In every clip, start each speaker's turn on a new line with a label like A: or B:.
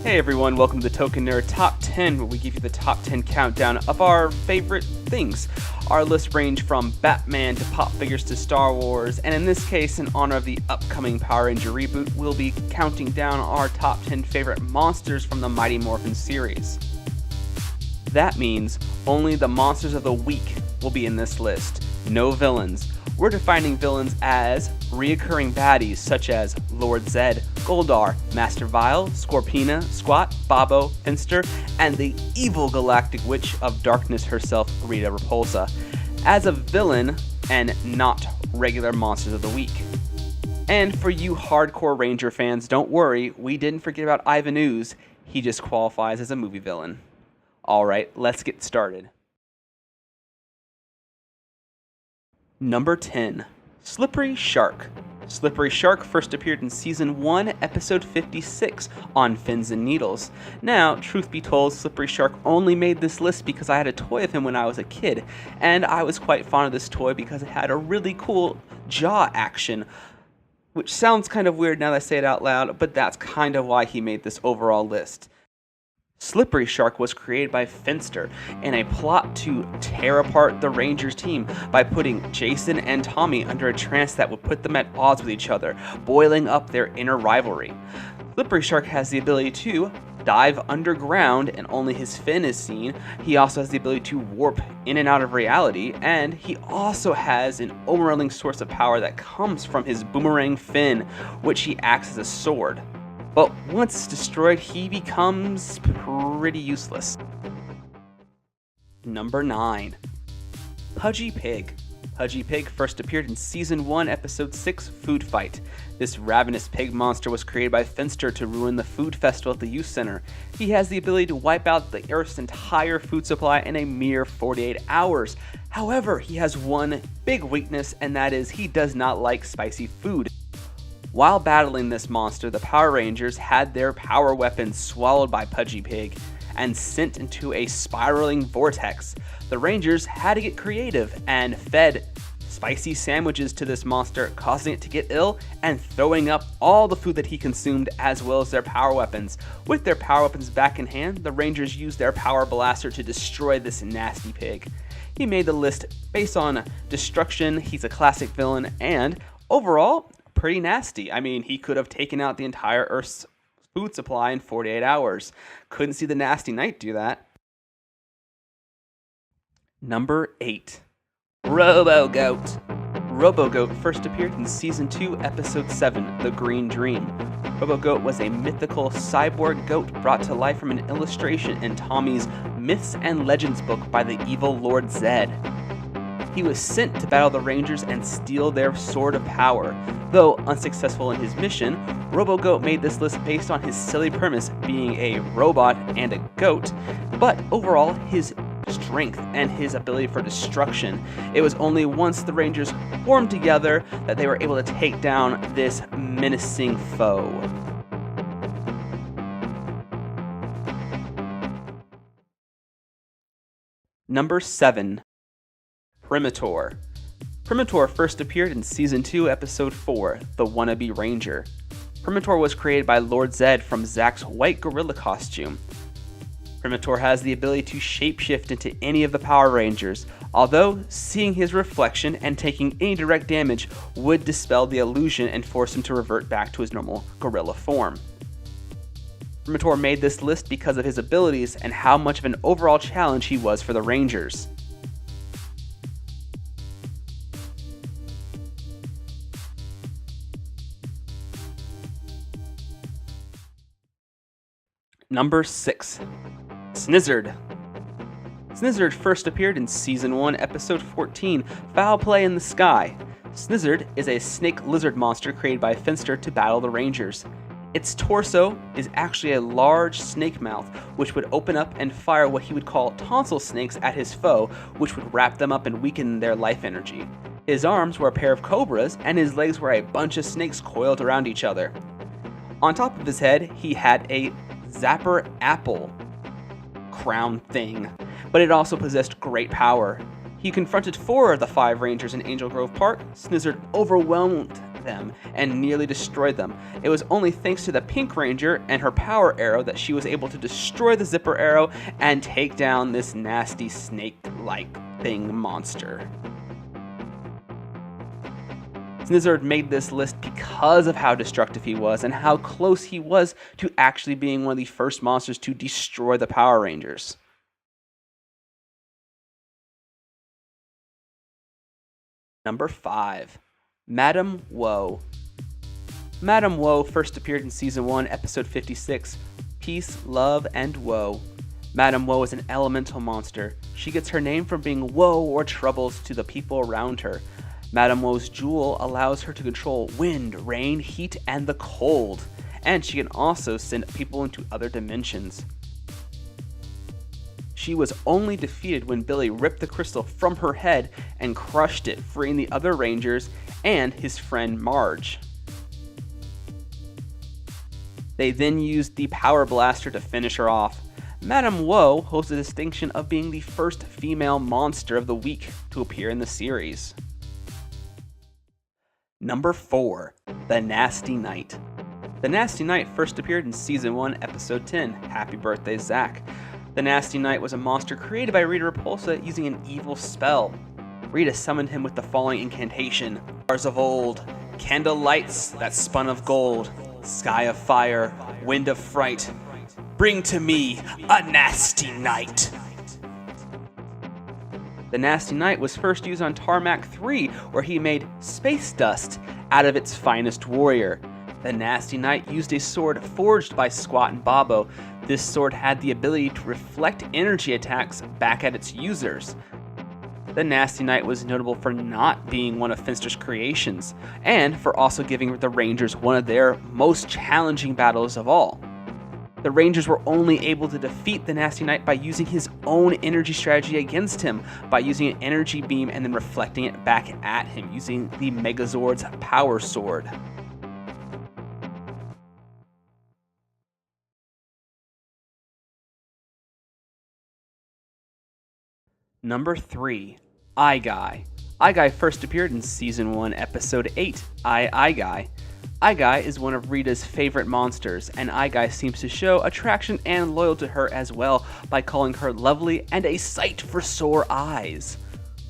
A: Hey everyone, welcome to the Token Nerd Top 10, where we give you the top 10 countdown of our favorite things. Our list range from Batman to pop figures to Star Wars, and in this case, in honor of the upcoming Power Ranger reboot, we'll be counting down our top 10 favorite monsters from the Mighty Morphin series. That means only the monsters of the week will be in this list, no villains. We're defining villains as reoccurring baddies such as Lord Zed, Goldar, Master Vile, Scorpina, Squat, Babo, Finster, and the evil galactic witch of darkness herself, Rita Repulsa, as a villain and not regular monsters of the week. And for you hardcore Ranger fans, don't worry, we didn't forget about Ivan Ooze. He just qualifies as a movie villain. Alright, let's get started. Number 10. Slippery Shark. Slippery Shark first appeared in Season 1, Episode 56, on Fins and Needles. Now, truth be told, Slippery Shark only made this list because I had a toy of him when I was a kid, and I was quite fond of this toy because it had a really cool jaw action, which sounds kind of weird now that I say it out loud, but that's kind of why he made this overall list. Slippery Shark was created by Finster in a plot to tear apart the Rangers team by putting Jason and Tommy under a trance that would put them at odds with each other, boiling up their inner rivalry. Slippery Shark has the ability to dive underground and only his fin is seen. He also has the ability to warp in and out of reality, and he also has an overwhelming source of power that comes from his boomerang fin, which he acts as a sword. But once destroyed, he becomes pretty useless. Number 9. Pudgy Pig. Pudgy Pig first appeared in Season 1, Episode 6, Food Fight. This ravenous pig monster was created by Finster to ruin the food festival at the youth center. He has the ability to wipe out the Earth's entire food supply in a mere 48 hours. However, he has one big weakness, and that is he does not like spicy food. While battling this monster, the Power Rangers had their power weapons swallowed by Pudgy Pig and sent into a spiraling vortex. The Rangers had to get creative and fed spicy sandwiches to this monster, causing it to get ill and throwing up all the food that he consumed as well as their power weapons. With their power weapons back in hand, the Rangers used their power blaster to destroy this nasty pig. He made the list based on destruction, he's a classic villain, and overall, pretty nasty. I mean, he could have taken out the entire Earth's food supply in 48 hours. Couldn't see the Nasty Knight do that. Number 8. ROGOGOAT. ROGOGOAT first appeared in Season 2, Episode 7, The Green Dream. ROGOGOAT was a mythical cyborg goat brought to life from an illustration in Tommy's Myths and Legends book by the evil Lord Zed. He was sent to battle the Rangers and steal their Sword of Power. Though unsuccessful in his mission, ROGOGOAT made this list based on his silly premise being a robot and a goat, but overall his strength and his ability for destruction. It was only once the Rangers formed together that they were able to take down this menacing foe. Number 7. PAIMATOR. PAIMATOR first appeared in Season 2, Episode 4, The Wannabe Ranger. PAIMATOR was created by Lord Zed from Zack's white gorilla costume. PAIMATOR has the ability to shapeshift into any of the Power Rangers, although seeing his reflection and taking any direct damage would dispel the illusion and force him to revert back to his normal gorilla form. PAIMATOR made this list because of his abilities and how much of an overall challenge he was for the Rangers. Number 6. Snizzard. Snizzard first appeared in Season 1, Episode 14, Foul Play in the Sky. Snizzard is a snake lizard monster created by Finster to battle the Rangers. Its torso is actually a large snake mouth, which would open up and fire what he would call tonsil snakes at his foe, which would wrap them up and weaken their life energy. His arms were a pair of cobras, and his legs were a bunch of snakes coiled around each other. On top of his head, he had a Zapper Apple crown thing, but it also possessed great power. He confronted 4 of the 5 Rangers in Angel Grove Park. Snizzard overwhelmed them and nearly destroyed them. It was only thanks to the Pink Ranger and her power arrow that she was able to destroy the zipper arrow and take down this nasty snake-like thing monster. Snizzard made this list because of how destructive he was and how close he was to actually being one of the first monsters to destroy the Power Rangers. Number 5. Madame Woe. Madame Woe first appeared in Season 1, Episode 56, Peace, Love, and Woe. Madame Woe is an elemental monster. She gets her name from being woe or troubles to the people around her. Madame Woe's jewel allows her to control wind, rain, heat, and the cold, and she can also send people into other dimensions. She was only defeated when Billy ripped the crystal from her head and crushed it, freeing the other Rangers and his friend Marge. They then used the Power Blaster to finish her off. Madame Woe holds the distinction of being the first female monster of the week to appear in the series. Number 4. The Knasty Knight. The Knasty Knight first appeared in Season 1, Episode 10, Happy Birthday, Zach. The Knasty Knight was a monster created by Rita Repulsa using an evil spell. Rita summoned him with the following incantation: Stars of old, candle lights that spun of gold, sky of fire, wind of fright, bring to me a Knasty Knight. The Knasty Knight was first used on Tarmac 3, where he made space dust out of its finest warrior. The Knasty Knight used a sword forged by Squat and Bobo. This sword had the ability to reflect energy attacks back at its users. The Knasty Knight was notable for not being one of Finster's creations, and for also giving the Rangers one of their most challenging battles of all. The Rangers were only able to defeat the Knasty Knight by using his own energy strategy against him, by using an energy beam and then reflecting it back at him using the Megazord's Power Sword. Number 3. I-Guy. I-Guy first appeared in Season 1, Episode 8, I-Guy. I-Guy is one of Rita's favorite monsters, and I-Guy seems to show attraction and loyalty to her as well by calling her lovely and a sight for sore eyes.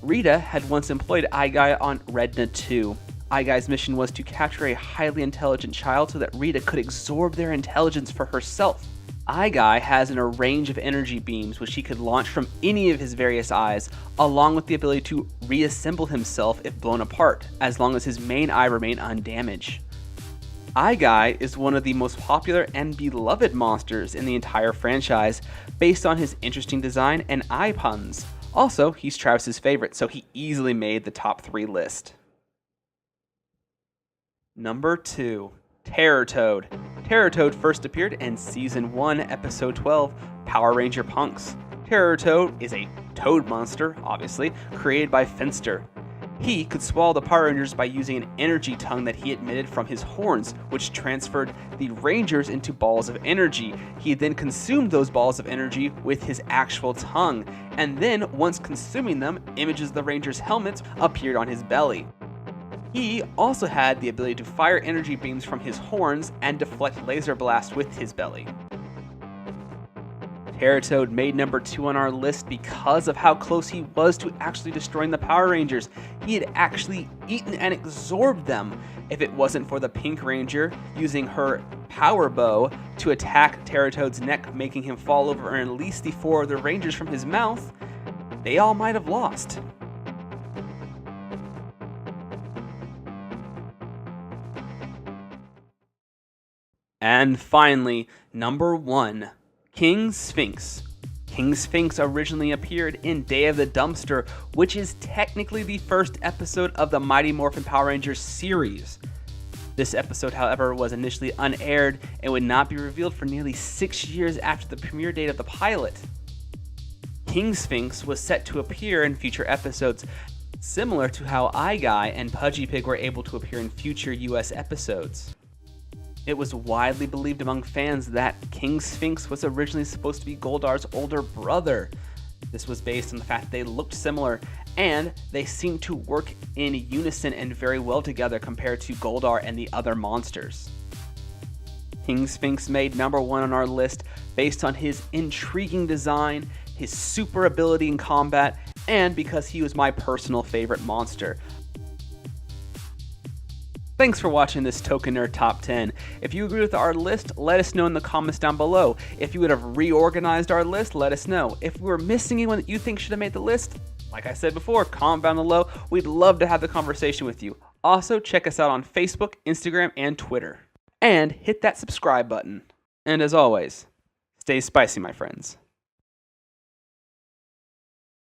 A: Rita had once employed I-Guy on Redna 2. I-Guy's mission was to capture a highly intelligent child so that Rita could absorb their intelligence for herself. I-Guy has a range of energy beams which he could launch from any of his various eyes, along with the ability to reassemble himself if blown apart, as long as his main eye remained undamaged. I-Guy is one of the most popular and beloved monsters in the entire franchise, based on his interesting design and eye puns. Also, he's Travis's favorite, so he easily made the top 3 list. Number 2. Terror Toad. Terror Toad first appeared in Season 1, Episode 12, Power Ranger Punks. Terror Toad is a toad monster, obviously, created by Finster. He could swallow the Power Rangers by using an energy tongue that he emitted from his horns, which transferred the Rangers into balls of energy. He then consumed those balls of energy with his actual tongue, and then, once consuming them, images of the Rangers' helmets appeared on his belly. He also had the ability to fire energy beams from his horns and deflect laser blasts with his belly. Terror Toad made number 2 on our list because of how close he was to actually destroying the Power Rangers. He had actually eaten and absorbed them. If it wasn't for the Pink Ranger using her power bow to attack Terror Toad's neck, making him fall over and release the 4 other Rangers from his mouth, they all might have lost. And finally, number 1. King Sphinx. King Sphinx originally appeared in Day of the Dumpster, which is technically the first episode of the Mighty Morphin Power Ranger series. This episode, however, was initially unaired and would not be revealed for nearly 6 years after the premiere date of the pilot. King Sphinx was set to appear in future episodes, similar to how I-Guy and Pudgy Pig were able to appear in future US episodes. It was widely believed among fans that King Sphinx was originally supposed to be Goldar's older brother. This was based on the fact that they looked similar, and they seem to work in unison and very well together compared to Goldar and the other monsters. King Sphinx made number 1 on our list based on his intriguing design, his super ability in combat, and because he was my personal favorite monster. Thanks for watching this Token Nerd Top 10. If you agree with our list, let us know in the comments down below. If you would have reorganized our list, let us know. If we were missing anyone that you think should have made the list, like I said before, comment down below. We'd love to have the conversation with you. Also, check us out on Facebook, Instagram, and Twitter. And hit that subscribe button. And as always, stay spicy, my friends.